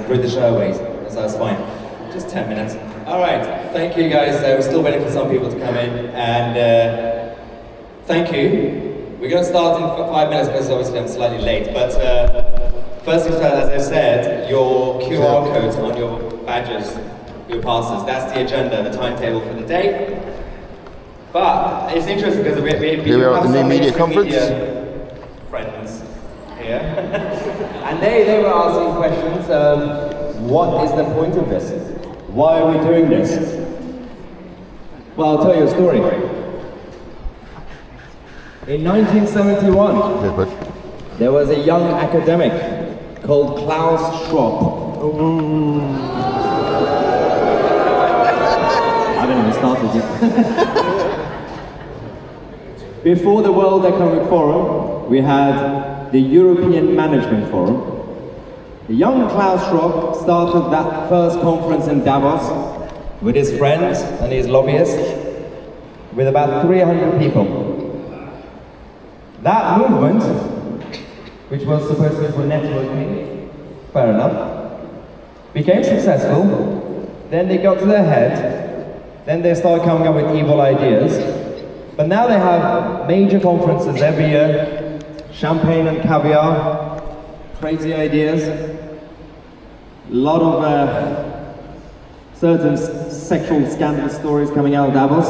British Airways, so that's fine. Just 10 minutes. All right, thank you guys. We're still waiting for some people to come in, and thank you. We're going to start in 5 minutes because obviously I'm slightly late, but first things first, as I said, your QR codes on your badges, your passes, that's the agenda, the timetable for the day. But it's interesting because we Here we are at the New Media Conference. Friends here. And they were asking questions, what is the point of this? Why are we doing this? Well, I'll tell you a story. In 1971, there was a young academic called Klaus Schwab. I haven't even started yet. Before the World Economic Forum, we had the European Management Forum. The young Klaus Schwab started that first conference in Davos with his friends and his lobbyists, with about 300 people. That movement, which was supposed to be for networking, fair enough, became successful. Then they got to their head. Then they started coming up with evil ideas. But now they have major conferences every year, champagne and caviar, crazy ideas, a lot of certain sexual scandalous stories coming out of Davos.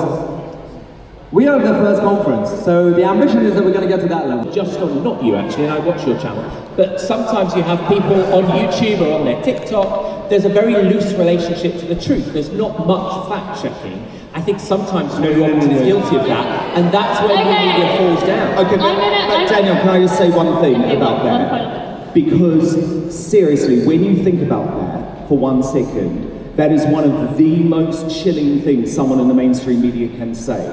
We are the first conference, so the ambition is that we're going to get to that level. Just on, not you actually, and I watch your channel, but sometimes you have people on YouTube or on their TikTok, there's a very loose relationship to the truth. There's not much fact checking. I think sometimes New York is guilty of that, and that's where the media falls down. Okay, but Daniel, can I just say one thing about that? Because seriously, when you think about that for 1 second, that is one of the most chilling things someone in the mainstream media can say.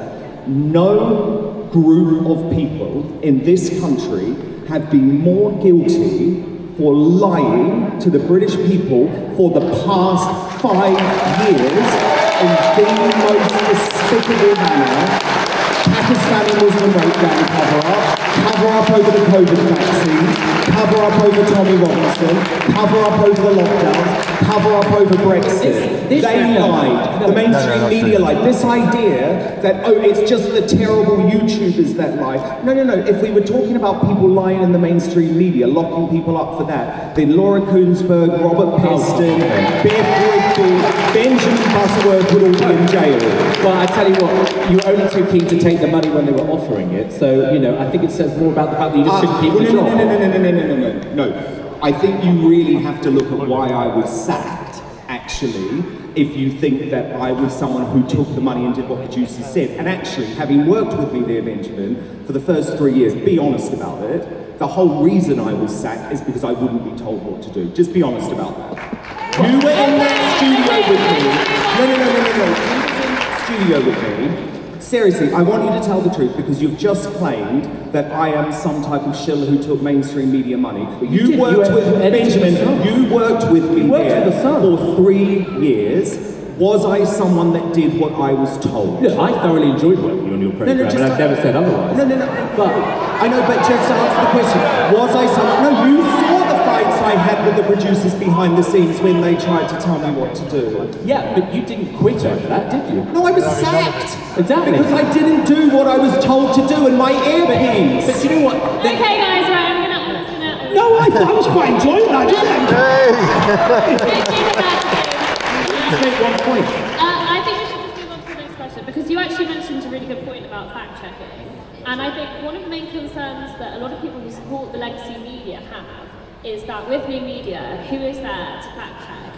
No group of people in this country have been more guilty for lying to the British people for the past 5 years in the most despicable manner. Pakistani Muslim rape gang cover up over the COVID vaccine, cover up over Tommy Robinson, cover up over the lockdowns, cover up over Brexit. They lied. The mainstream media lied. This idea that, oh, it's just the terrible YouTubers that lie. No. If we were talking about people lying in the mainstream media, locking people up for that, then Laura Koonsberg, Robert Peston, Biff Rigby, Benjamin Butterworth would all be in jail. Well, I tell you what, you were only too keen to take the money when they were offering it, so, you know, I think it says more about the fact that you just couldn't keep the job. No. I think you really have to look at why I was sacked, actually, if you think that I was someone who took the money and did what producers said. And actually, having worked with me there, Benjamin, for the first 3 years, be honest about it, the whole reason I was sacked is because I wouldn't be told what to do. Just be honest about that. You were in that studio with me. No. You were in that studio with me. Seriously, I want you to tell the truth because you've just claimed that I am some type of shill who took mainstream media money. You worked with Benjamin. You worked with me here for 3 years. Was I someone that did what I was told? Look, I thoroughly enjoyed working on your program, and I've never said otherwise. No. But I know, but just to answer the question, was I someone? No, you saw the fights I had with the producers behind the scenes when they tried to tell me what to do. Yeah, but you didn't quit over that, did you? No, I was sacked. Exactly. Because I didn't do what I was told to do in my earpiece. But you know what? Okay, guys, right, I'm gonna. No, I was quite enjoying that, didn't Just make one point. I think we should just move on to the next question because you actually mentioned a really good point about fact checking. And I think one of the main concerns that a lot of people who support the legacy media have is that with new media, who is there to fact check?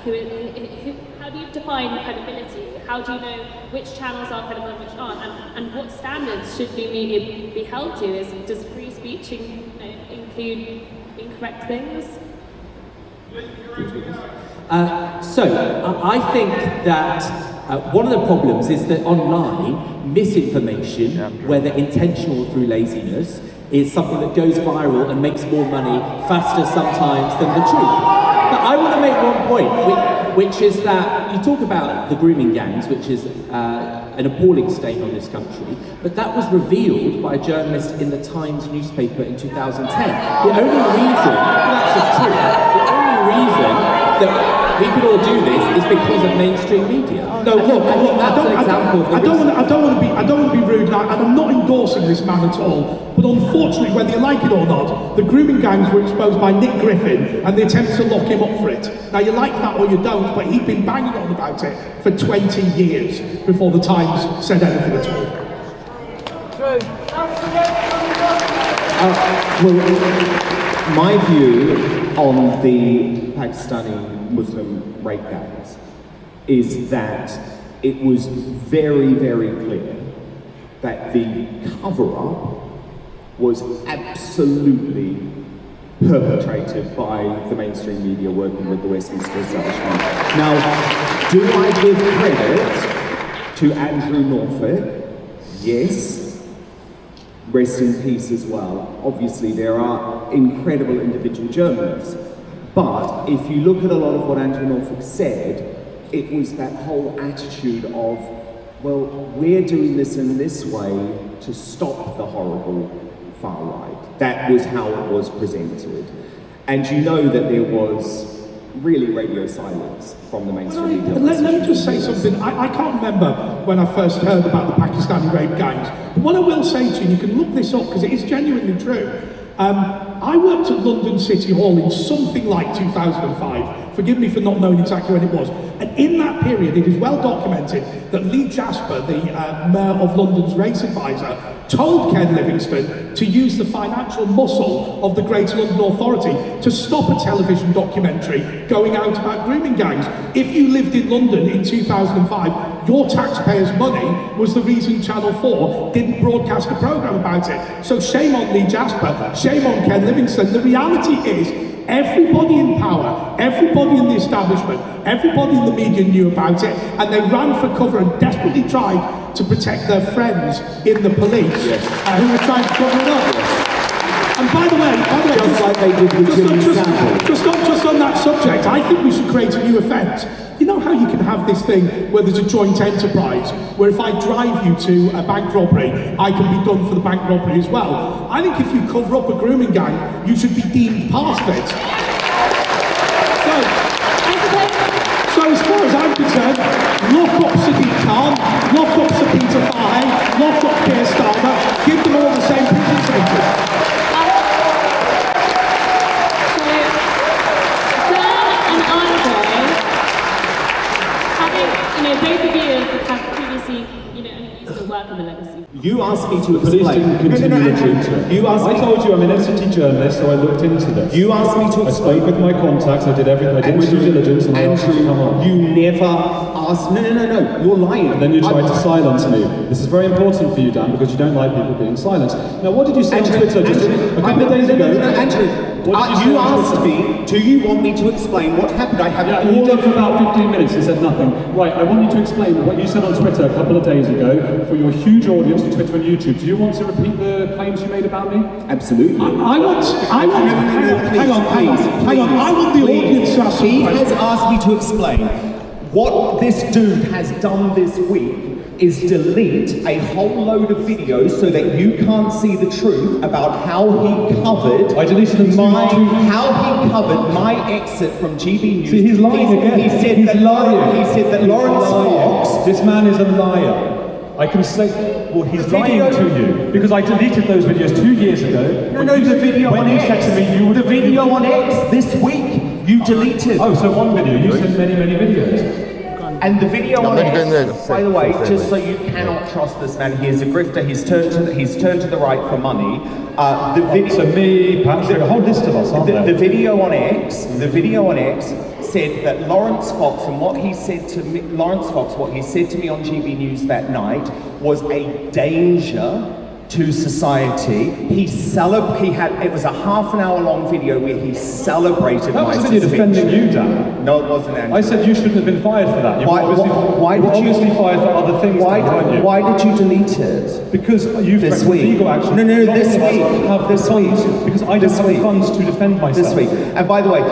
How do you define credibility? How do you know which channels are credible and which aren't? And what standards should new media be held to? Does free speech include incorrect things? I think that one of the problems is that online misinformation, whether intentional or through laziness, is something that goes viral and makes more money faster sometimes than the truth. But I want to make one point, which is that you talk about the grooming gangs, which is an appalling stain on this country, but that was revealed by a journalist in the Times newspaper in 2010. The only reason, that's just true, the only reason that we could all do this is because of mainstream media. No, look, that's an example of the I don't want to be rude, and I'm not endorsing this man at all. But unfortunately, whether you like it or not, the grooming gangs were exposed by Nick Griffin, and the attempts to lock him up for it. Now, you like that or you don't, but he'd been banging on about it for 20 years before the Times said anything at all. Well, my view on the Pakistani Muslim rape gangs is that it was very, very clear that the cover-up was absolutely perpetrated by the mainstream media working with the Westminster establishment. Now, do I give credit to Andrew Norfolk? Yes. Rest in peace as well. Obviously, there are incredible individual journalists. But if you look at a lot of what Andrew Norfolk said, it was that whole attitude of, well, we're doing this in this way to stop the horrible far right. That was how it was presented. And you know that there was really radio silence from the mainstream media. Let me just say something. I can't remember when I first heard about the Pakistani rape gangs. But what I will say to you, and you can look this up because it is genuinely true. I worked at London City Hall in something like 2005. Forgive me for not knowing exactly when it was. And in that period, it is well documented that Lee Jasper, the Mayor of London's race advisor, told Ken Livingstone to use the financial muscle of the Greater London Authority to stop a television documentary going out about grooming gangs. If you lived in London in 2005, your taxpayers' money was the reason Channel 4 didn't broadcast a programme about it. So shame on Lee Jasper, shame on Ken Livingstone. The reality is, everybody in power, everybody in the establishment, everybody in the media knew about it, and they ran for cover and desperately tried to protect their friends in the police who were trying to cover it up. And by the way, just like they did with Jimmy Savile. Just on that subject, I think we should create a new offence. You know how you can have this thing where there's a joint enterprise, where if I drive you to a bank robbery, I can be done for the bank robbery as well. I think if you cover up a grooming gang, you should be deemed part of it. So as far as I'm concerned, lock up Sadiq Khan, lock up Sir Peter Farhay, lock up Keir Starmer, give them all the same prison sentence. Both of you have previously, used to work in the legacy. You asked me to explain. You asked me. I told you I'm an entity journalist, so I looked into this. You asked me to explain. I spoke with my contacts. I did everything. I did my due diligence, and I asked you to come on. You never asked. No. You're lying. And then you tried to silence me. This is very important for you, Dan, because you don't like people being silenced. Now, what did you say on Twitter just a couple of days ago? Andrew. You asked me, do you want me to explain what happened? I have all you did for about 15 minutes and said nothing. Right, I want you to explain what you said on Twitter a couple of days ago for your huge audience on Twitter and YouTube. Do you want to repeat the claims you made about me? Absolutely. I want the audience to ask. He has asked me to explain what this dude has done this week is delete a whole load of videos so that you can't see the truth about how he covered how he covered my exit from GB News. See, he's lying again. He said that Lawrence Fox. This man is a liar. I can say, well, he's lying to you because I deleted those videos 2 years ago. The video when on you X. said to me you would. The video on X this week you deleted. Oh, so one video. You sent many videos. And the video on X, by the way, just so you cannot trust this man, he is a grifter. He's turned to the right for money. So me, Patrick, a whole list of us, aren't there? The video on X said that Lawrence Fox and what he said to me, what he said to me on GB News that night was a danger to society. It was a half an hour long video where he celebrated my suspension. That was defending you, Dan. No, it wasn't, Andrew. I said you shouldn't have been fired for that. You were obviously fired for other things. Why did you delete it? Because you threatened legal action. No, this week. Because I don't have the funds to defend myself. This week. And by the way,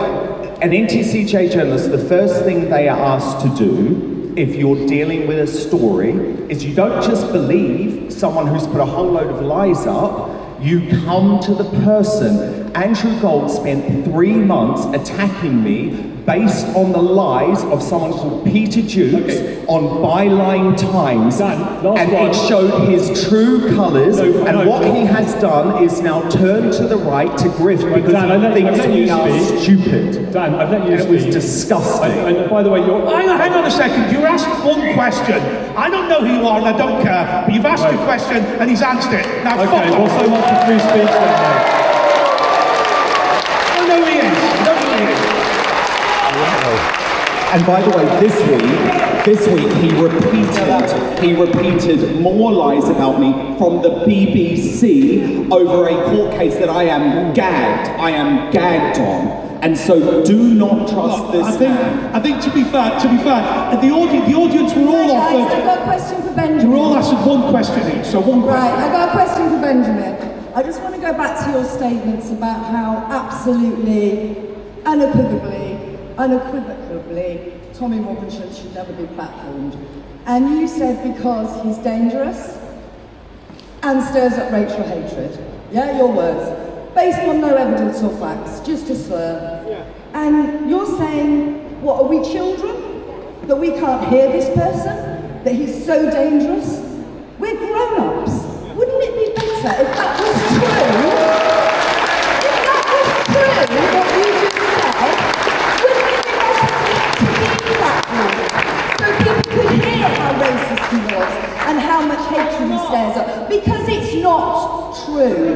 an NTCJ journalist, the first thing they are asked to do if you're dealing with a story is you don't just believe someone who's put a whole load of lies up, you come to the person. Andrew Gold spent 3 months attacking me based on the lies of someone called Peter Jukes on Byline Times. Dan, last and one. it showed his true colours, and what he has done is now turned to the right to grift because Dan, he thinks we are speak. stupid. Dan, I've let you And speak. it was disgusting. And by the way, you're... Hang on a second, you asked one question. I don't know who you are and I don't care, but you've asked a question and he's answered it. Now Okay, fuck well, off. so much for free speech then, mate. I know who he is. I know who he is. And by the way, this week he repeated more lies about me from the BBC over a court case that I am gagged on. And so do not trust this man. I think to be fair, the audience were all Guys, I've offered. got a question for You Benjamin. were all asked one question each, so one Right, question. I've got a question for Benjamin. I just want to go back to your statements about how absolutely, unequivocally, Tommy Robinson should never be platformed. And you said because he's dangerous and stirs up racial hatred. Yeah, your words. Based on no evidence or facts, just a slur. And you're saying, what, are we children? That we can't hear this person? That he's so dangerous? We're grown-ups. Wouldn't it be better if that was true? If that was true, what you just said, wouldn't it be better to be platformed? So people could hear how racist he was and how much hatred he stirs up. Because it's not true.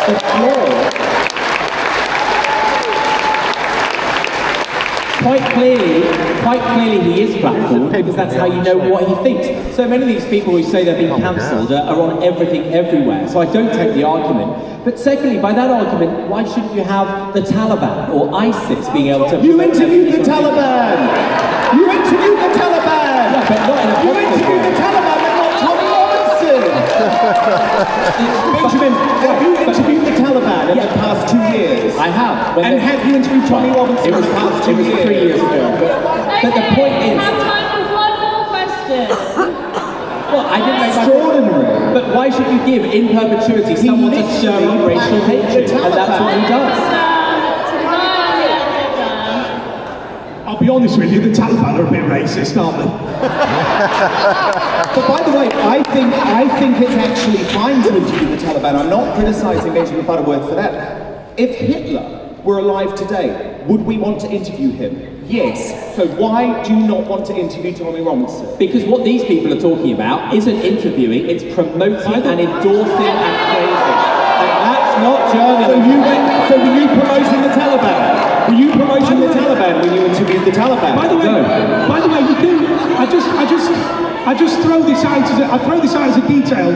The flaw, quite clearly he is platformed because that's how you know what he thinks. So many of these people who say they're being cancelled are on everything everywhere, so I don't take the argument. But secondly, by that argument, why shouldn't you have the Taliban or ISIS being able to... You interviewed the Taliban! You interviewed the Taliban! Yeah, but not in a You interviewed the Taliban, but not Tommy Robinson! Benjamin, have you interviewed the Taliban in the past 2 years? I have. And have you interviewed Tommy Robinson in the past 2 years? 3 years ago. But the point we is... have time for one more question. Well, I didn't make my Extraordinary. But why should you give in perpetuity someone to stir up racial hatred? And that's what he does. I'll be honest with you, the Taliban are a bit racist, aren't they? But by the way, I think it's actually fine to interview the Taliban. I'm not criticising Benjamin Butterworth for that. If Hitler were alive today, would we want to interview him? Yes. So why do you not want to interview Tommy Robinson? Because what these people are talking about isn't interviewing, it's promoting and endorsing and praising. And that's not journalism. So were you promoting the Taliban? Were you promoting the Taliban when you interviewed the Taliban? By the way, you do. I just throw this out as a detail.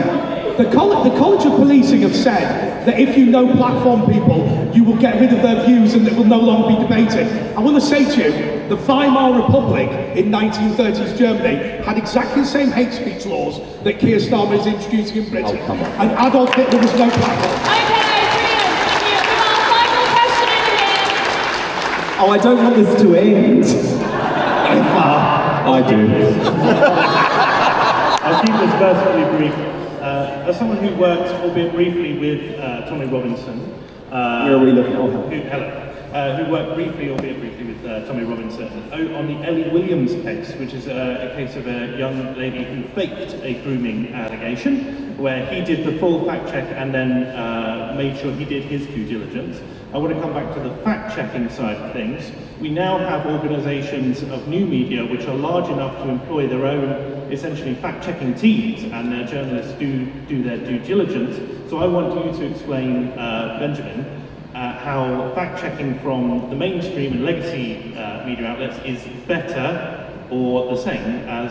The College of Policing have said that if you know platform people, you will get rid of their views and it will no longer be debated. I want to say to you, the Weimar Republic in 1930s Germany had exactly the same hate speech laws that Keir Starmer is introducing in Britain. And Adolf Hitler was no platform. Okay, brilliant. Thank you. Come on, final question in here. Oh, I don't want this to end. I do. I'll keep this personally brief. As someone who worked, albeit briefly, with Tommy Robinson, Where are we looking? who worked briefly, albeit briefly, with Tommy Robinson on the Ellie Williams case, which is a case of a young lady who faked a grooming allegation, where he did the full fact check and then made sure he did his due diligence. I want to come back to the fact-checking side of things. We now have organisations of new media which are large enough to employ their own, essentially, fact-checking teams, and their journalists do their due diligence. So I want you to explain, Benjamin, how fact-checking from the mainstream and legacy media outlets is better or the same as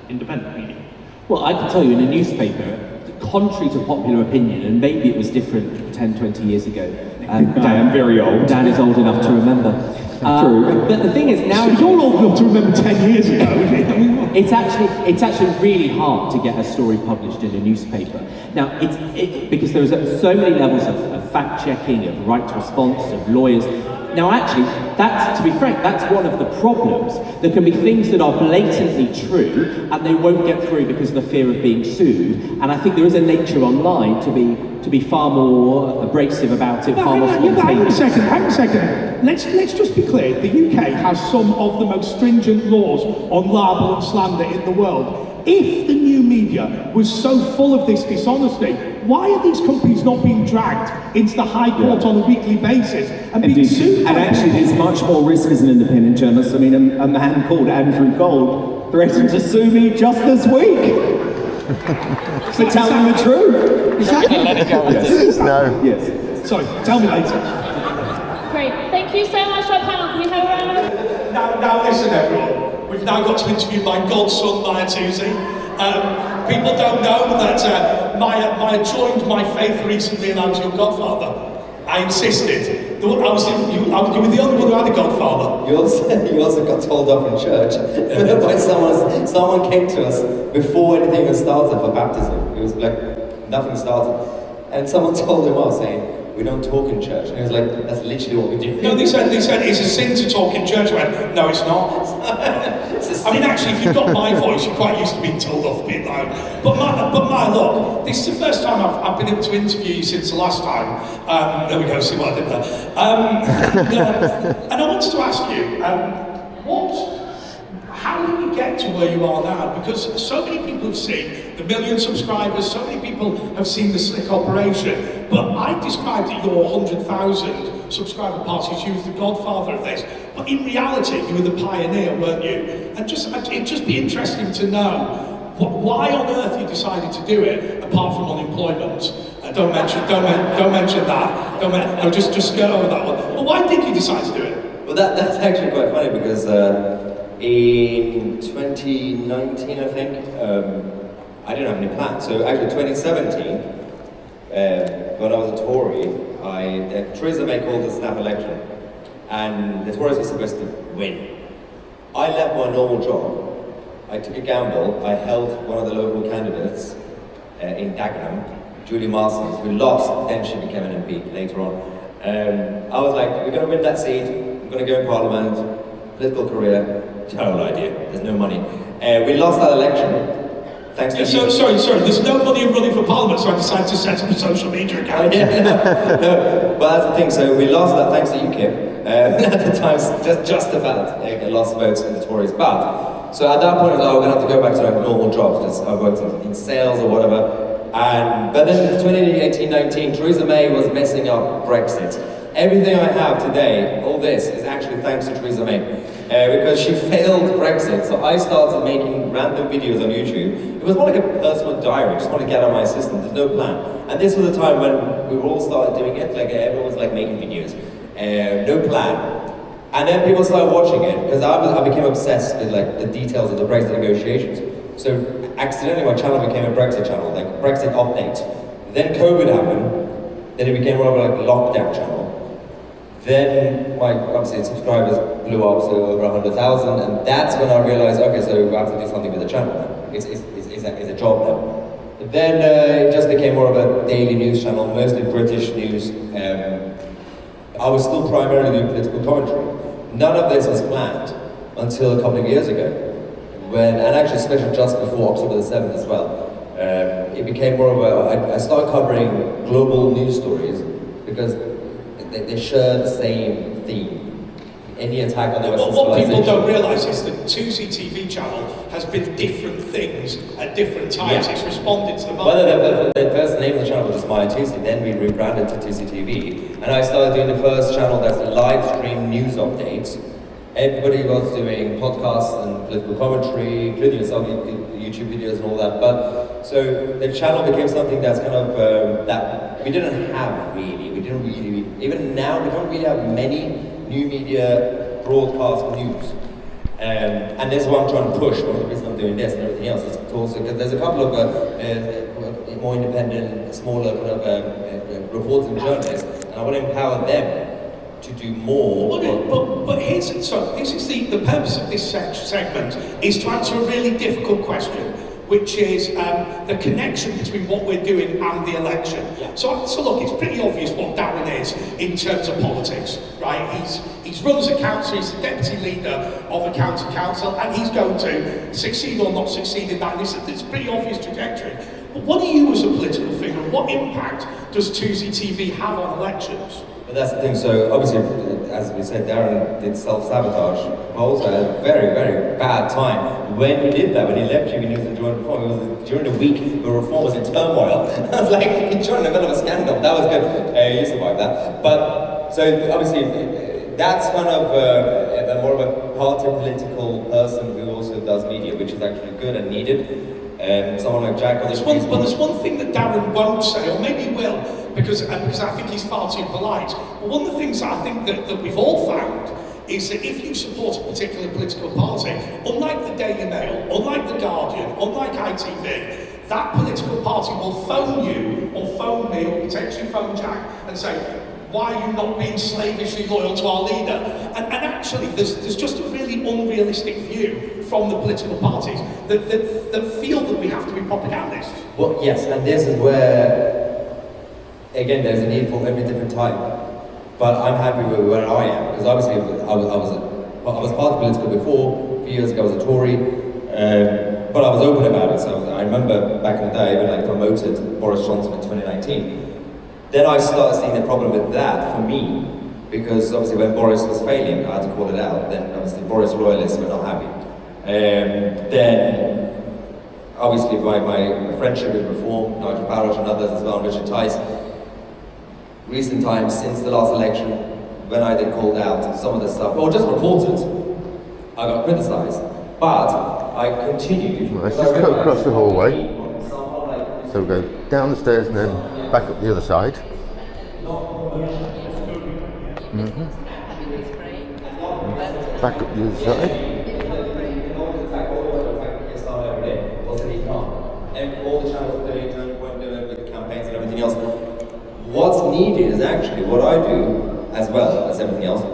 independent media. Well, I can tell you in a newspaper, contrary to popular opinion, and maybe it was different 10, 20 years ago. I am very old. Dan is old enough to remember. True. But the thing is now... So you're old enough to remember 10 years ago, isn't it? It's actually really hard to get a story published in a newspaper. Now, because there's so many levels of fact-checking, of right response, of lawyers. Now actually, that's, to be frank, that's one of the problems. There can be things that are blatantly true and they won't get through because of the fear of being sued. And I think there is a nature online to be far more abrasive about it, far more spontaneous. Hang a second. Let's just be clear. The UK has some of the most stringent laws on libel and slander in the world. If the new media was so full of this dishonesty, why are these companies not being dragged into the High Court on a weekly basis and being sued? And actually, there's much more risk as an independent journalist. I mean, a man called Andrew Gold threatened to sue me just this week for telling the truth. Exactly. Yes. No. Yes. Sorry, tell me later. Great. Thank you so much, our panel. Can we have a round of Now listen, everyone. We've now got to interview my godson, Tousi. People don't know that Maya joined my faith recently and I was your godfather. I insisted. You were the only one who had a godfather. You also got told off in church by someone came to us before anything was started for baptism. It was like nothing started. And someone told him off saying, "We don't talk in church." And he was like, "That's literally what we do." No, they said it's a sin to talk in church. I went, "No, it's not." I mean, actually, if you've got my voice, you're quite used to being told off for being loud. But Maya, look, this is the first time I've been able to interview you since the last time. There we go, see what I did there. And I wanted to ask you, how did you get to where you are now? Because so many people have seen the 1 million subscribers, so many people have seen the slick operation, but I described at your 100,000 subscriber party as you as the godfather of this. But in reality, you were the pioneer, weren't you? And it'd just be interesting to know why on earth you decided to do it, apart from unemployment. Don't mention that. No, just go over that one. But why did you decide to do it? Well, that's actually quite funny because in 2019, I think, I didn't have any plans. So actually 2017, when I was a Tory, Theresa May called the snap election, and the Tories were supposed to win. I left my normal job. I took a gamble. I held one of the local candidates in Dagenham, Julie Marsons, who lost, then she became an MP later on. I was like, we're going to win that seat, I'm going to go in Parliament, political career, no idea, there's no money. We lost that election. Thanks to Sorry, there's no money in running for Parliament, so I decided to set up a social media account. No, but that's the thing, so we lost that thanks to UKIP. At the time, just about lost votes in the Tories, but so at that point I was like, we're going to have to go back to like normal jobs, just I worked in sales or whatever. But then in 2018-19, Theresa May was messing up Brexit. Everything I have today, all this, is actually thanks to Theresa May. Because she failed Brexit, so I started making random videos on YouTube. It was more like a personal diary, just want to get on my system, there's no plan. And this was the time when we all started doing it, like everyone was like making videos. No plan. And then people started watching it, because I became obsessed with like the details of the Brexit negotiations. So accidentally my channel became a Brexit channel, like Brexit update. Then COVID happened, then it became more of like a lockdown channel. Then my obviously subscribers blew up to over 100,000, and that's when I realized, okay, so I have to do something with the channel now. It's a job now. Then it just became more of a daily news channel, mostly British news. I was still primarily doing political commentary. None of this was planned until a couple of years ago, and actually especially just before October the 7th as well. It became more of I started covering global news stories because they share the same theme. Any attack on the Western civilization. What people don't realise is that Tousi TV channel has been different things at different times. Yeah. It's responded to the market. Well, the first name of the channel was just Maya Tousi, then we rebranded to Tousi TV, and I started doing the first channel that's live stream news updates. Everybody was doing podcasts and political commentary, including yourself, YouTube videos and all that. But so the channel became something that's kind of that we didn't have really. We didn't really, even now, we don't really have many new media broadcast news. And this is what I'm trying to push. One of the reasons I'm doing this and everything else is also because there's a couple of more independent, smaller kind of reporting journalists, and I want to empower them to do more. But here's, so this is the purpose of this segment is to answer a really difficult question, which is the connection between what we're doing and the election. So look, it's pretty obvious what Darren is in terms of politics, right? He's run as a council, he's the deputy leader of a county council, and he's going to succeed or not succeed in that. It's a pretty obvious trajectory. But what do you as a political figure, what impact does Tousi TV have on elections? But that's the thing, so obviously, as we said, Darren did self-sabotage, but also at a very, very bad time. When he did that, when he left GB News and joined Reform, it was during a week where Reform was in turmoil. I was like, he joined in the middle of a scandal, that was good, you survived that. But, so obviously, that's kind of more of a party political person who also does media, which is actually good and needed. Someone like Jack. There's one thing that Darren won't say, or maybe will, because I think he's far too polite. But one of the things I think that we've all found is that if you support a particular political party, unlike the Daily Mail, unlike the Guardian, unlike ITV, that political party will phone you, or phone me, or potentially phone Jack, and say, why are you not being slavishly loyal to our leader? And actually, there's just a really unrealistic view from the political parties that feel that we have to be propagandists. Well, yes, and this is where, again, there's a need for every different type. But I'm happy with where I am, because obviously I was part of political before. A few years ago I was a Tory, but I was open about it. So I remember back in the day, I even like promoted Boris Johnson in 2019. Then I started seeing the problem with that for me, because obviously when Boris was failing, I had to call it out. Then obviously Boris loyalists were not happy. Then obviously by my friendship with Reform, Nigel Farage and others as well, and Richard Tice, recent times since the last election, when I then called out some of the stuff, or just reported, I got criticised. But I continued. Well, let's just go across the hallway. So we go down the stairs and then back up the other side. Back up the other side. And all the channels are doing, Turning doing with campaigns and everything else. What's needed is actually what I do as well as everything else.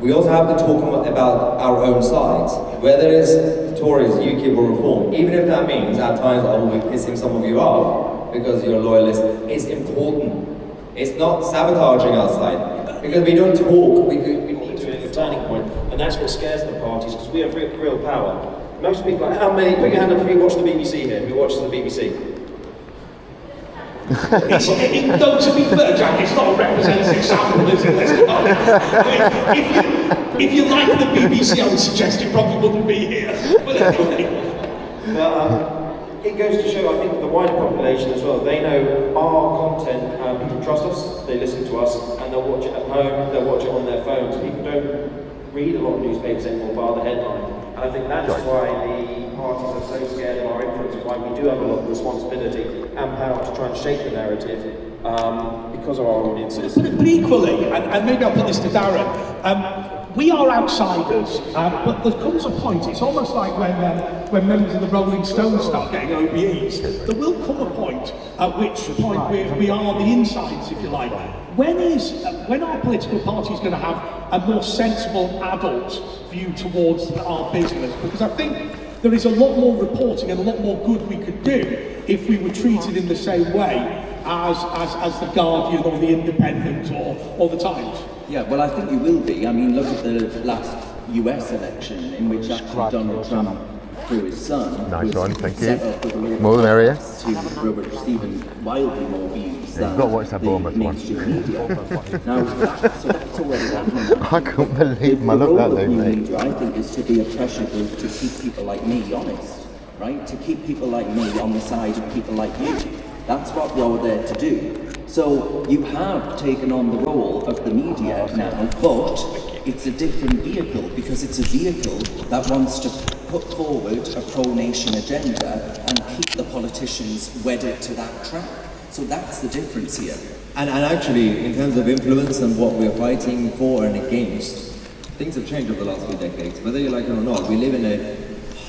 We also have to talk about our own sides, whether it's Tories, UKIP or Reform, even if that means at times I will be pissing some of you off because you're loyalists. It's important. It's not sabotaging our side, because we don't talk, we need to a turning point, and that's what scares the parties, because we have real power. Most people, how many, put your hand up if you watch the BBC here, who watches the BBC? No, to be fair, Jack, it's not a representative sample, is it? Let's be honest. If you like the BBC, I would suggest you probably wouldn't be here. But it goes to show, I think, the wider population as well. They know our content, people trust us, they listen to us, and they'll watch it at home, they'll watch it on their phones. People don't read a lot of newspapers anymore, bar the headline. And I think that's why the parties are so scared of our influence, and why we do have a lot of responsibility and power to try and shape the narrative because of our audiences. But equally, and maybe I'll put this to Darren, we are outsiders, but there comes a point, it's almost like when members of the Rolling Stones start getting OBEs, there will come a point at which point we are the insiders, if you like. When our political party is going to have a more sensible adult view towards our business? Because I think there is a lot more reporting and a lot more good we could do if we were treated in the same way as the Guardian or the Independent or the Times. Yeah, well, I think you will be. I mean, look at the last US election in which actually Donald Trump, through his son, nice one, thank set you. up with a lot More than area. to receive wildly more views than you've got to watch that Bournemouth one. mainstream media. Now, so that's already happening. I couldn't believe my luck that day, mate. Media, I think, is to be a pressure group to keep people like me honest, right? To keep people like me on the side of people like you. That's what you're there to do. So you have taken on the role of the media now, but it's a different vehicle, because it's a vehicle that wants to put forward a pro-nation agenda and keep the politicians wedded to that track. So that's the difference here. And actually, in terms of influence and what we're fighting for and against, things have changed over the last few decades. Whether you like it or not, we live in a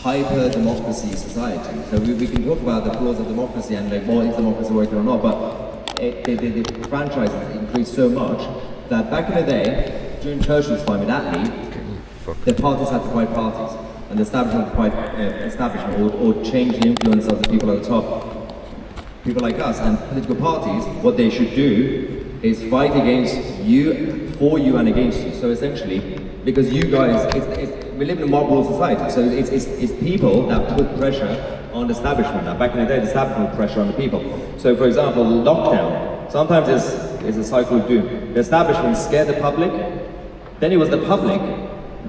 hyper-democracy society. So we can talk about the flaws of democracy and like, well, is democracy working or not, but the franchises increased so much that back in the day, during Churchill's time in Attlee, the parties had to fight parties. and the establishment fight establishment or change the influence of the people at the top. People like us and political parties, what they should do is fight against you, for you and against you. So essentially, because you guys, we live in a mob rule society, so it's people that put pressure on the establishment. Now, back in the day, the establishment put pressure on the people. So for example, lockdown, sometimes it's a cycle of doom. The establishment scared the public, then it was the public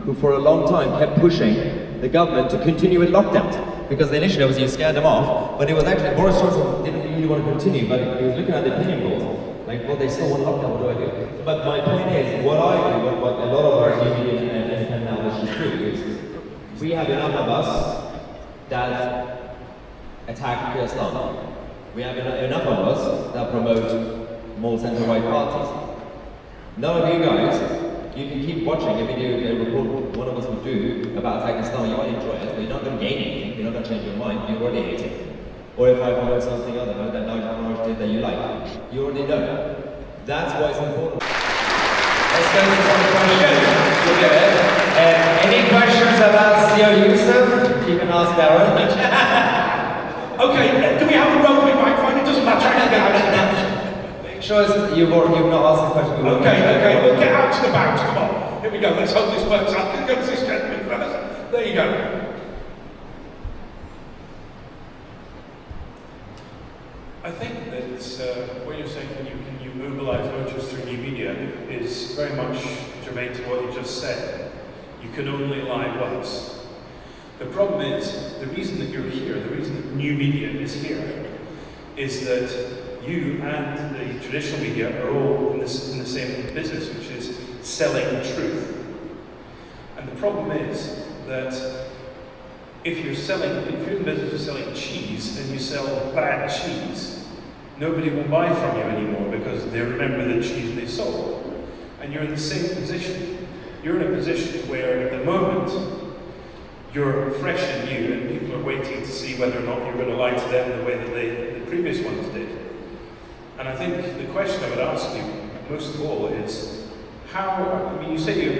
who for a long time kept pushing the government to continue with lockdowns. Because initially, obviously, you scared them off, but it was actually, Boris Johnson didn't really want to continue, but he was looking at the opinion polls, like, well, they still want lockdown, what do I do? But my point is, what I do, what a lot of our media and independent analysts should do is, we have enough of us that attack Islam. We have enough of us that promote more centre-right parties. None of you guys, you can keep watching a video, a report one of us will do about attacking Islam. You might enjoy it, but you're not going to gain anything. You're not going to change your mind. You already hate it. Or if I promote something other that Nigel Farage did that you like, you already know. That's why it's important. Let's go to some questions. Any questions about CEO Yusuf? You can ask Darren. Okay, do we have a roving microphone? It doesn't matter. Sure, you've not asked the question. Okay, we'll get out to the back. Come on. Here we go. Let's hope this works out. Can you go to this gentleman first? There you go. I think that what you're saying, can you mobilise voters through new media, is very much germane to what you just said. You can only lie once. The problem is, the reason that you're here, the reason that new media is here, is that you and the traditional media are all in the same business, which is selling truth. And the problem is that if you're in the business of selling cheese and you sell bad cheese, nobody will buy from you anymore because they remember the cheese they sold. And you're in the same position. You're in a position where at the moment you're fresh and new and people are waiting to see whether or not you're going to lie to them the way that the previous ones did. And I think the question I would ask you most of all is how, I mean, you say you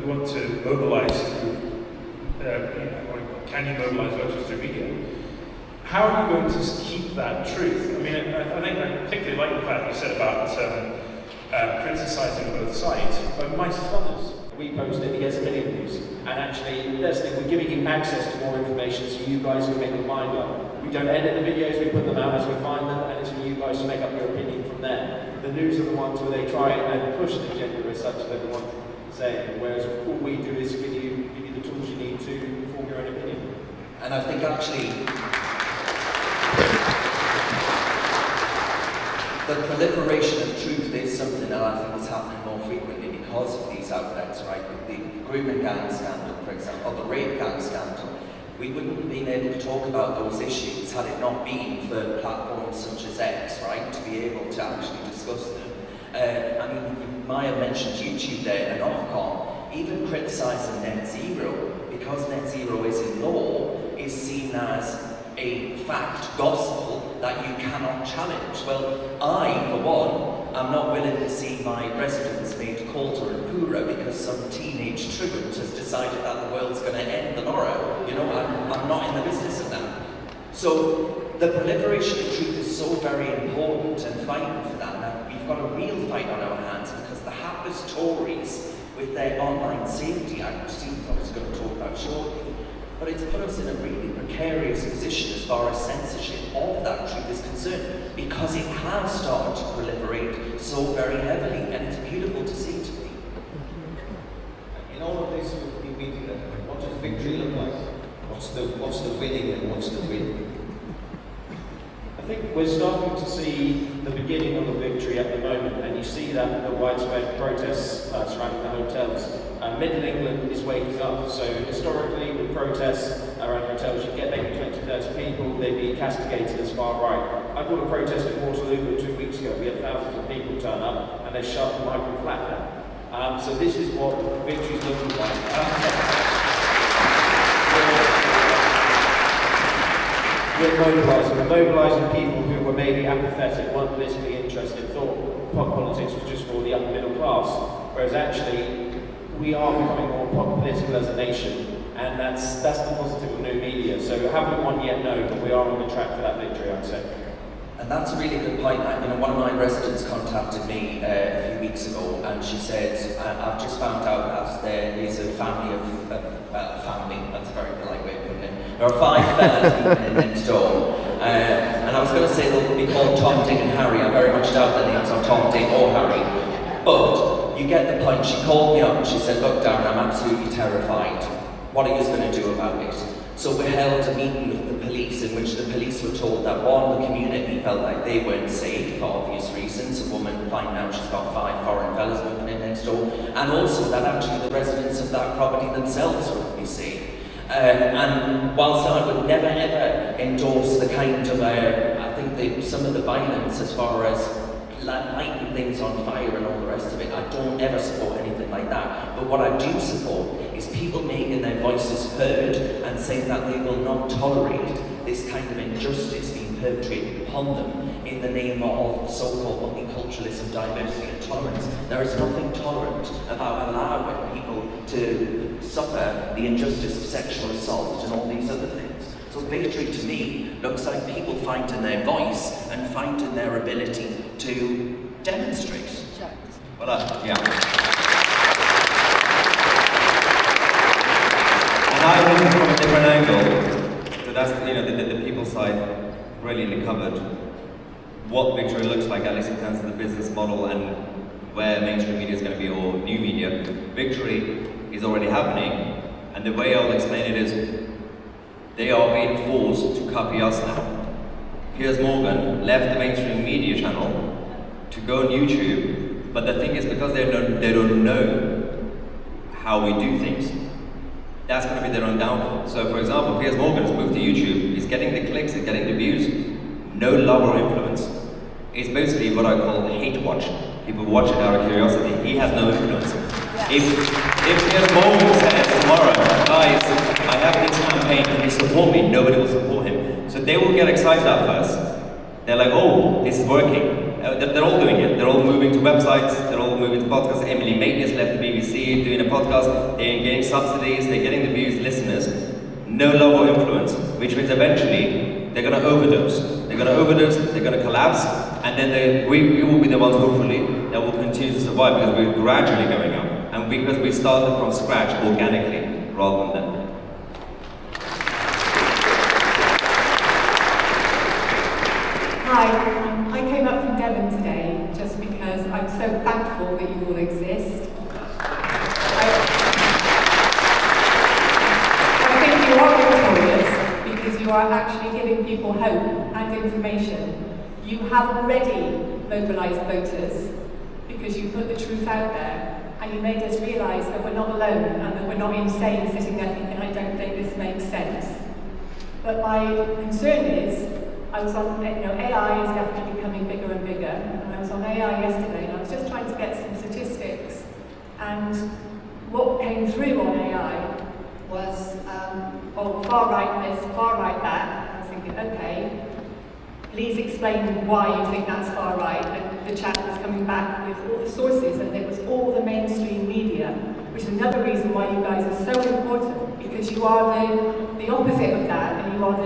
want to mobilise through, or can you mobilise voters through media? How are you going to keep that truth? I mean, I think I particularly like the fact you said about criticising both sides. But my son is. We post it, he gets a million views. And actually, that's the thing, we're giving you access to more information so you guys can make your mind up. We don't edit the videos, we put them out as we find them, and it's for you guys to make up your opinion from there. The news are the ones where they try and push the agenda as such that they want to say, whereas all we do is give you the tools you need to form your own opinion. And I think actually, the proliferation of truth is something that I think is happening more frequently because of these outlets, right? With the grooming gang scandal, for example, or the rape gang scandal. We wouldn't have been able to talk about those issues had it not been for platforms such as X, right? To be able to actually discuss them. I mean, Maya mentioned YouTube there and Ofcom. Even criticising net zero, because net zero is in law, is seen as a fact, gospel, that you cannot challenge. Well, I, for one, am not willing to see my residents made colder and poorer because some teenage truant has decided that the world's going to end tomorrow. You know, I'm not in the business of that. So the proliferation of truth is so very important, and fighting for that. Now, we've got a real fight on our hands because the hapless Tories, with their Online Safety Act, Stephen's obviously going to talk about shortly, but it's put us in a really precarious position as far as censorship of that truth is concerned, because it has started to proliferate so very heavily, and it's beautiful to see to me. In all of this with the media, what does victory look like? What's the winning and what's the win? I think we're starting to see the beginning of a victory at the moment, and you see that the widespread protests surrounding the hotels. Middle England is waking up, so historically with protests around hotels you get maybe 20-30 people, they'd be castigated as far right. I brought a protest in Waterloo 2 weeks ago, we had thousands of people turn up and they shut the migrant flat down. So this is what victory's looking like. We're mobilising people who were maybe apathetic, weren't politically interested, thought politics was just for the upper middle class, whereas actually we are becoming more political as a nation, And that's the positive of new media. So we haven't won yet, no, but we are on the track for that victory, I'd say. And that's a really good point. One of my residents contacted me a few weeks ago, and she said, "I've just found out that there is a family family. That's a very polite way of putting it. There are 5 fellas living next door, and I was going to say they'll be called Tom, Dick, and Harry. I very much doubt their names are Tom, Dick, or Harry. But you get the point. She called me up and she said, "Look, Darren, I'm absolutely terrified. What are you going to do about it?" So we held a meeting with the police in which the police were told that one, the community felt like they weren't safe for obvious reasons. A woman finding out she's got 5 foreign fellas moving in next door, and also that actually the residents of that property themselves wouldn't be safe. And whilst I would never ever endorse the kind of, I think some of the violence as far as lighting things on fire and all the rest of it, I don't ever support anything like that. But what I do support is people making their voices heard and saying that they will not tolerate this kind of injustice being perpetrated upon them in the name of so-called multiculturalism, diversity and tolerance. There is nothing tolerant about allowing people to suffer the injustice of sexual assault and all these other things. So victory to me looks like people finding their voice and finding their ability to demonstrate. Well, yeah. And I look from a different angle. So that's the people side brilliantly covered what victory looks like, at least in terms of the business model and where mainstream media is going to be, or new media. Victory is already happening, and the way I'll explain it is they are being forced to copy us now. Piers Morgan left the mainstream media channel to go on YouTube, but the thing is, because they don't know how we do things, that's going to be their own downfall. So for example, Piers Morgan has moved to YouTube, he's getting the clicks, he's getting the views, no love or influence. It's basically what I call hate watch. People watch it out of curiosity. He has no influence. If Piers Morgan says tomorrow, "Guys, I have this campaign, can you support me?" Nobody will support him. So they will get excited at first. They're like, "Oh, this is working." They're all doing it. They're all moving to websites, they're all moving to podcasts. Emily Maitness left the BBC doing a podcast. They're getting subsidies, they're getting the views, listeners. No love or influence, which means eventually they're going to overdose. They're going to overdose, they're going to collapse, and then we will be the ones, hopefully, that will continue to survive because we're gradually going up. And because we started from scratch organically, rather than them. Hi, I came up from Devon today just because I'm so thankful that you all exist. I think you are victorious because you are actually giving people hope and information. You have already mobilised voters because you put the truth out there. And you made us realise that we're not alone and that we're not insane sitting there thinking, I don't think this makes sense. But my concern is, I was on, AI is definitely becoming bigger and bigger, and I was on AI yesterday and I was just trying to get some statistics, and what came through on AI was, far right this, far right that. I was thinking, okay, please explain why you think that's far right. And the chat was coming back with all the sources, and it was all the mainstream media, which is another reason why you guys are so important, because you are the opposite of that, and you are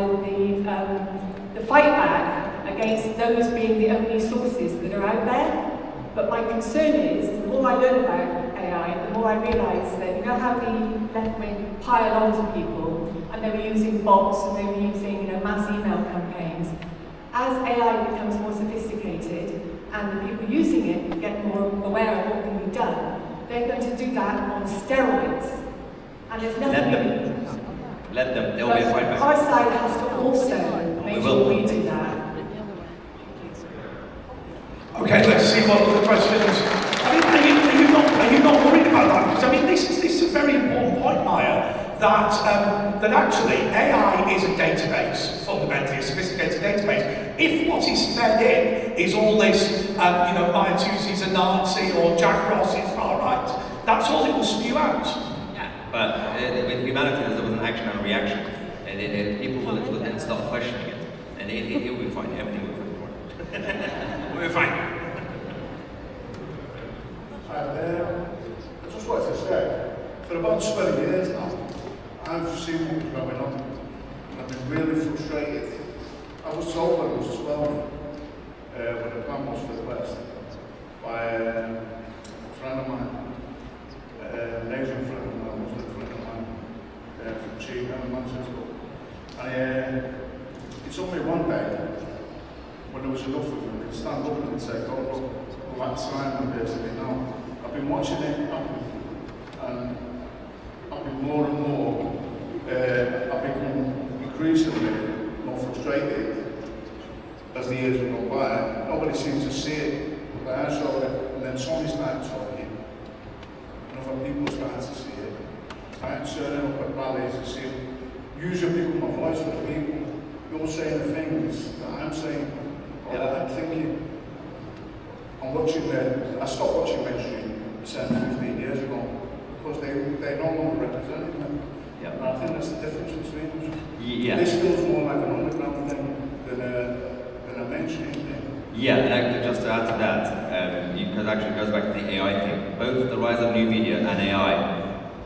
the fight back against those being the only sources that are out there. But my concern is, the more I learn about AI, the more I realise that, you know how the left wing pile onto people, and they were using bots, and they were using mass email campaigns. As AI becomes more sophisticated and the people using it get more aware of what can be done, they're going to do that on steroids. And there's nothing Let them, they'll be a fight back. Our side has to also make sure we do that. Okay, let's see what other questions. I mean, are you not worried about that? Because I mean, this is a very important point, Maya, that actually AI is a database, fundamentally a sophisticated database. If what is fed in is all this, Maya Tousi's a Nazi or Jack Ross is far right, that's all it will spew out. Yeah, but with humanity, there was an action and a reaction, and people will then start questioning it, and it will be fine. Everything will be fine. We'll be fine. I just wanted to say, for about 20 years now, I've seen what was going on, and I've been really frustrated. I was told when I was 12, when the plan was for the West, by a friend of mine, an Asian friend of mine, a Muslim friend of mine, from China and Manchester. And it's only one day, when there was enough of them, they'd stand up and they'd say, oh look, well that's Simon basically now. I've been watching it happen, and I've been more and more, I've become increasingly more frustrated as the years have gone by. Nobody seems to see it, but I saw it, and then Tommy started talking, and other people started to see it. I started turning up at rallies and seeing, usually become a voice for the people. You're saying the things that I'm saying, or that I'm thinking. I'm watching I stopped watching mainstream 10, 15 years ago, because they no longer represented me. Yeah. And I think that's the difference between us. Yeah. This feels more like an underground thing than a mainstream thing. Yeah, and just to add to that, because actually it goes back to the AI thing. Both the rise of new media and AI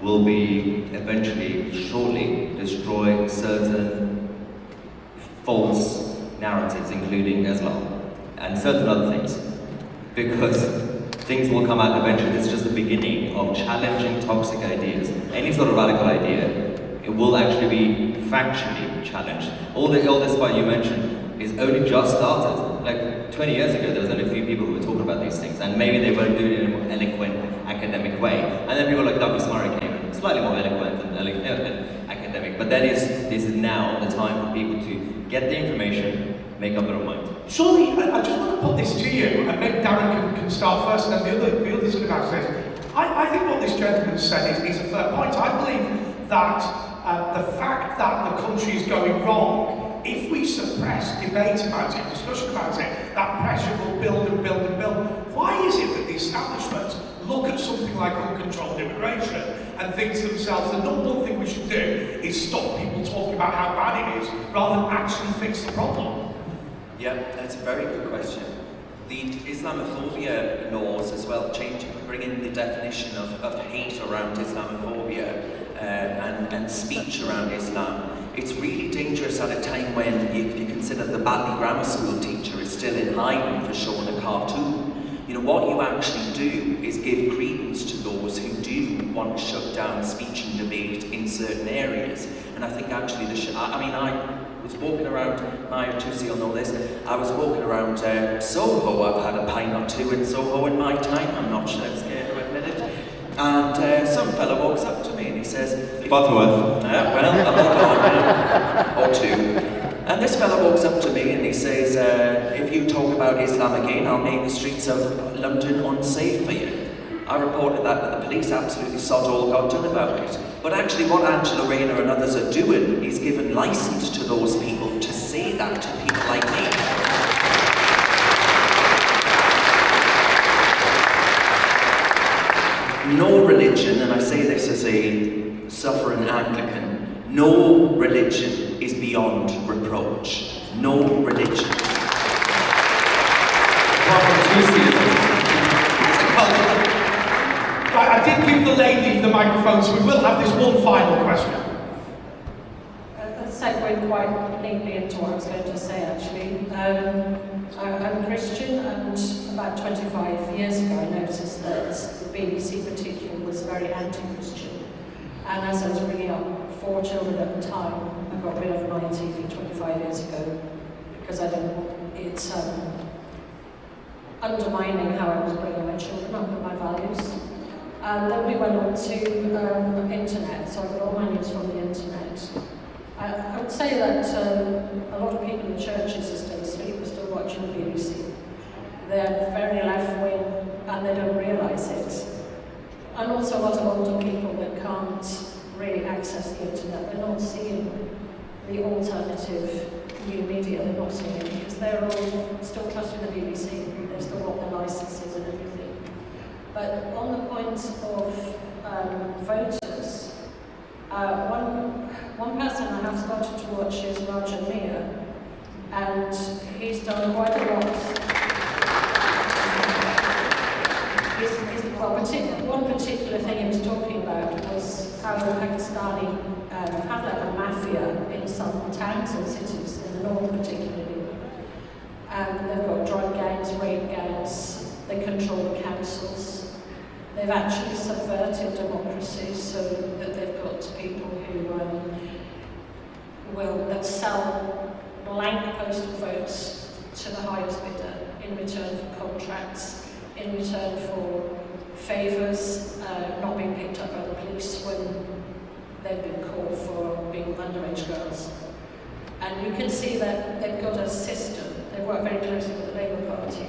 will be eventually, shortly, destroy certain false narratives, including Islam, and certain other things. Because things will come out eventually. It's just the beginning of challenging toxic ideas. Any sort of radical idea, it will actually be factually challenged. All this fight you mentioned is only just started. Like 20 years ago, there was only a few people who were talking about these things, and maybe they weren't doing it in a more eloquent, academic way. And then people like Douglas Murray came, slightly more eloquent and academic. But this is now the time for people to get the information, make up their own mind. Surely, I just want to put this to you, and maybe Darren can start first, and then the others can ask this. I think what this gentleman said is a fair point. I believe that the fact that the country is going wrong, if we suppress debate about it, discussion about it, that pressure will build and build and build. Why is it that the establishment look at something like uncontrolled immigration and think to themselves, the number one thing we should do is stop people talking about how bad it is, rather than actually fix the problem? Yeah, that's a very good question. The Islamophobia laws as well, bringing the definition of hate around Islamophobia and speech around Islam. It's really dangerous at a time when, if you consider the Batley Grammar School teacher is still in hiding for showing a cartoon. You know, what you actually do is give credence to those who do want to shut down speech and debate in certain areas. And I think actually I was walking around, Tousi will know this, I was walking around Soho. I've had a pint or two in Soho in my time, I'm not sure I'm scared to admit it. And some fella walks up to me and he says, Butterworth. Or two. And this fella walks up to me and he says, if you talk about Islam again, I'll make the streets of London unsafe for you. I reported that, but the police absolutely sod all got done about it. But actually what Angela Rayner and others are doing is giving license to those people to say that to people like me. No religion, and I say this as a suffering Anglican, no religion is beyond reproach. No religion. Right, I did give the lady the microphone, so we will have this one final question. That segued quite neatly into what I was going to say, actually. I'm a Christian, and about 25 years ago I noticed that the BBC particularly was very anti-Christian. And as I was bringing up 4 children at the time, I got rid of my TV 25 years ago because I didn't want it undermining how I was bringing my children up and my values. And then we went on to internet, so I got all my news from the internet. I would say that a lot of people in churches are still asleep, are still watching the BBC. They're very left-wing and they don't realise it. And also a lot of older people that can't really access the internet. They're not seeing the alternative new media, they're not seeing it because they're all still trusting the BBC. They've still got their licenses and everything. But on the point of voters, one person I have started to watch is Roger Mia, and he's done quite a lot. One particular thing he was talking about was how the Pakistani towns and cities, in the north particularly. And they've got drug gangs, rape gangs, they control the councils. They've actually subverted democracy so that they've got people who will sell blank postal votes to the highest bidder in return for contracts, in return for favours, not being picked up by the police when they've been caught for being underage girls. And you can see that they've got a system. They work very closely with the Labour Party.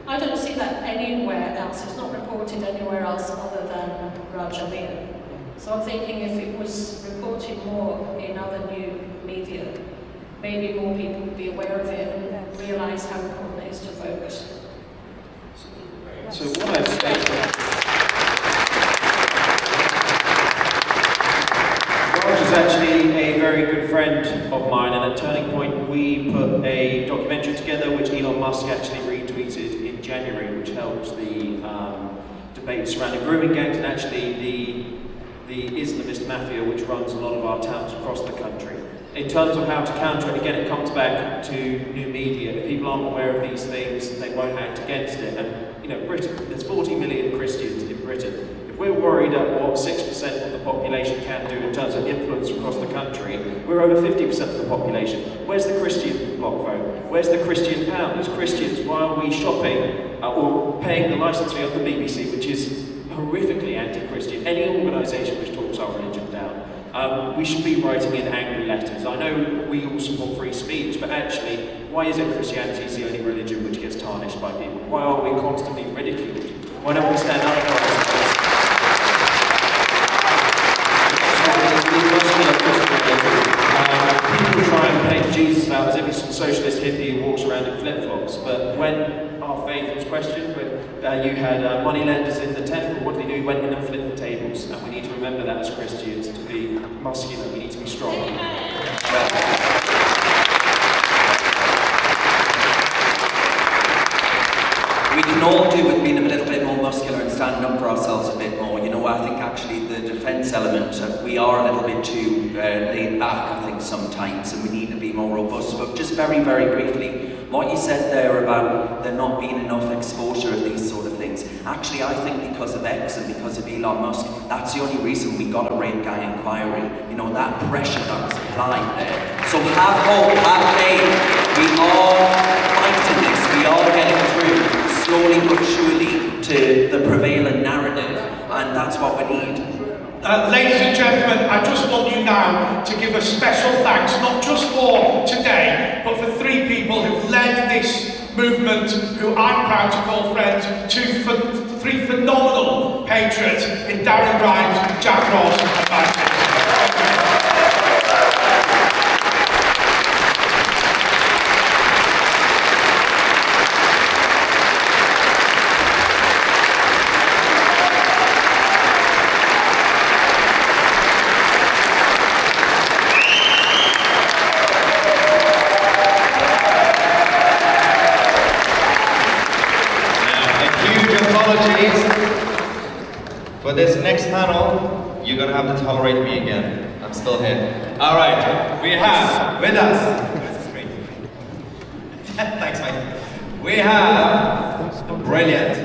I don't see that anywhere else. It's not reported anywhere else other than Rajamir. So I'm thinking if it was reported more in other new media, maybe more people would be aware of it and realise how important it is to vote. So what I've stated, Raj is actually a very good friend of mine, and at Turning Point we put a documentary together which Elon Musk actually retweeted in January, which helps the debate surrounding grooming gangs and actually the Islamist mafia which runs a lot of our towns across the country. In terms of how to counter it, again, it comes back to new media. If people aren't aware of these things, they won't act against it. And, you know, Britain, there's 40 million Christians in Britain. If we're worried at what 6% of the population can do in terms of influence across the country, we're over 50% of the population. Where's the Christian bloc vote? Where's the Christian pound? As Christians, why are we shopping or paying the licence fee of the BBC, which is horrifically anti-Christian? Any organisation which talks our religion down. We should be writing in angry letters. I know we all support free speech, but actually, why is it Christianity is the only religion which gets tarnished by people? Why are we constantly ridiculed? Why don't we stand up for ourselves? People try and paint Jesus out as if he's some socialist hippie who walks around in flip-flops, but when our faith was questioned, when you had moneylenders in the temple, what did he do? He went in and flipped the tables, and we need to remember that as Christians, to be muscular, we need to be strong. We can all do with being a little bit more muscular and standing up for ourselves a bit more. You know, I think actually the defence element, we are a little bit too laid back, I think, sometimes, and we need to be more robust. But just very, very briefly, what you said there about there not being enough exposure of these sort of things, actually I think because of X and because of Elon Musk, that's the only reason we got a rape guy inquiry. You know, that pressure that was applied there. So have hope, have faith. We are fighting this, we are getting through, slowly but surely, to the prevailing narrative, and that's what we need. Ladies and gentlemen, I just want you now to give a special thanks, not just for today, but for three people who've led this movement, who I'm proud to call friends, three phenomenal patriots in Darren Grimes, Jack Ross and Mike. For this next panel, you're gonna have to tolerate me again. I'm still here. All right, we have with us. This is great. Thanks, Mike. We have the brilliant,